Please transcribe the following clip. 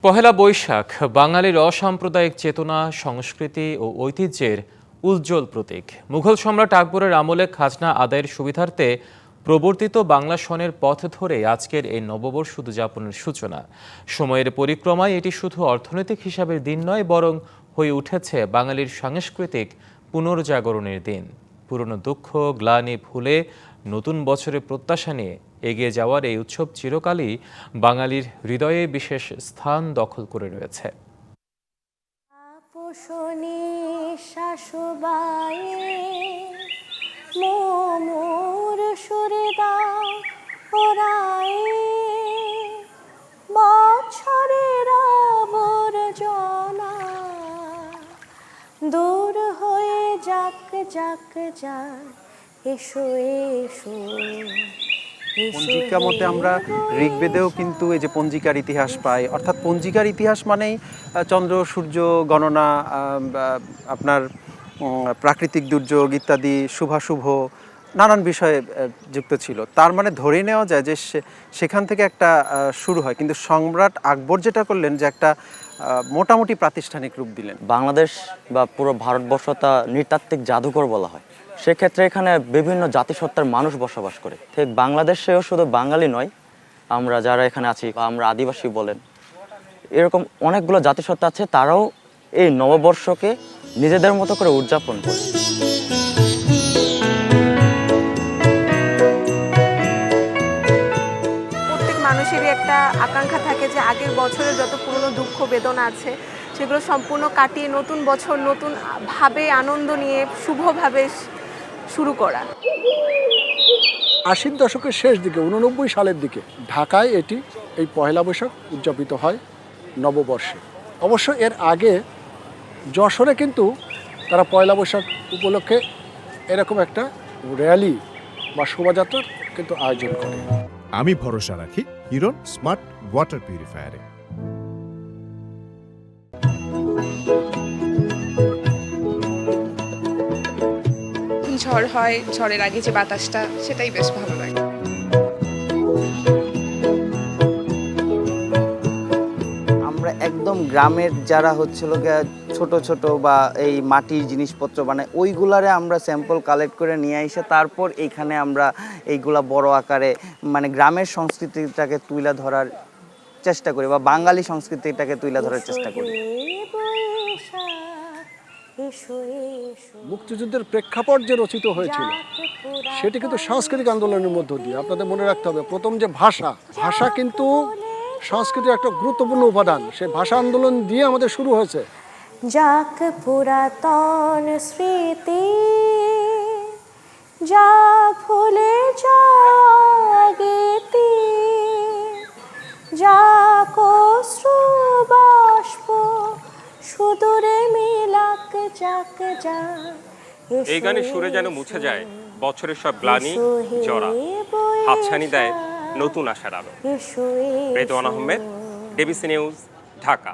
পহেলা বৈশাখ বাঙালির অসাম্প্রদায়িক চেতনা, সংস্কৃতি ও ঐতিহ্যের উজ্জ্বল প্রতীক। মুঘল সম্রাট আকবরের আমলে খাজনা আদায়ের সুবিধার্থে প্রবর্তিত বাংলা সনের পথ ধরে আজকের এই নববর্ষ উদযাপনের সূচনা। সময়ের পরিক্রমায় এটি শুধু অর্থনৈতিক হিসাবের দিন নয়, বরং হয়ে উঠেছে বাঙালির সাংস্কৃতিক পুনর্জাগরণের দিন। পুরনো দুঃখ গ্লানি ভুলে নতুন বছরের প্রত্যাশা নিয়ে এগিয়ে যাওয়ার এই উৎসব চিরকালই বাঙালির হৃদয়ে বিশেষ স্থান দখল করে রয়েছে। দূর হয়ে যাক যাক যাক, এসো এসো। পঞ্জিকা মতে আমরা ঋগ্বেদেও কিন্তু এই যে পঞ্জিকার ইতিহাস পাই, অর্থাৎ পঞ্জিকার ইতিহাস মানেই চন্দ্র সূর্য গণনা, আপনার প্রাকৃতিক দুর্যোগ ইত্যাদি শুভাশুভ নানান বিষয়ে যুক্ত ছিল। তার মানে ধরে নেওয়া যায় যে সেখান থেকে একটা শুরু হয়। কিন্তু সম্রাট আকবর যেটা করলেন যে একটা মোটামুটি প্রাতিষ্ঠানিক রূপ দিলেন। বাংলাদেশ বা পুরো ভারতবর্ষ তা নৃতাত্ত্বিক জাদুঘর বলা হয়। সেক্ষেত্রে এখানে বিভিন্ন জাতিসত্তার মানুষ বসবাস করে। ঠিক বাংলাদেশেও শুধু বাঙালি নয়, আমরা যারা এখানে আছি, আমরা আদিবাসী বলেন, এরকম অনেকগুলো জাতিসত্তা আছে, তারাও এই নববর্ষকে নিজেদের মতো করে উদযাপন করে। প্রত্যেক মানুষেরই একটা আকাঙ্ক্ষা থাকে যে আগের বছরের যত পুরনো দুঃখ বেদনা আছে সেগুলো সম্পূর্ণ কাটিয়ে নতুন বছর নতুন ভাবে আনন্দ নিয়ে শুভভাবে শুরু করা। ৮০ দশকের শেষ দিকে ৮৯ সালের দিকে ঢাকায় এই পহেলা বৈশাখ উদযাপিত হয় নববর্ষে। অবশ্য এর আগে যশোরে কিন্তু তারা পয়লা বৈশাখ উপলক্ষে এরকম একটা র্যালি বা শোভাযাত্রার কিন্তু আয়োজন করে। আমি ভরসা রাখি হিরন স্মার্ট ওয়াটার পিউরিফায়ারে। ঝড় হয়, ঝড়ের আগে যে বাতাসটা, সেটাই বেশ ভালো লাগে। আমরা একদম গ্রামের যারা হচ্ছিল ছোট ছোট বা এই মাটির জিনিসপত্র মানে ওইগুলারে আমরা স্যাম্পল কালেক্ট করে নিয়ে এসে তারপর এইখানে আমরা এইগুলা বড় আকারে মানে গ্রামের সংস্কৃতিটাকে তুলে ধরার চেষ্টা করি বা বাঙালি সংস্কৃতিটাকে তুলে ধরার চেষ্টা করি। মুক্তিযুদ্ধের প্রেক্ষাপট যে রচিত হয়েছিল সেটি কিন্তু সাংস্কৃতিক আন্দোলনের মধ্য দিয়ে। আপনাদের মনে রাখতে হবে, প্রথম যে ভাষা কিন্তু সংস্কৃতির একটা গুরুত্বপূর্ণ উপাদান। সেই ভাষা আন্দোলন দিয়ে আমাদের শুরু হয়েছে। যাক পুরাতন স্মৃতি যা ভুলে জাগেতি, যা অশ্রু বাষ্প সুদূরে মিলাক যাক যাক। এই গানে সুরে যেন মুছে যায় বছরের সব গ্লানি জরা, হাতছানি দেয় নতুন আশার আলো। Redwan Ahmed, DBC news, Dhaka.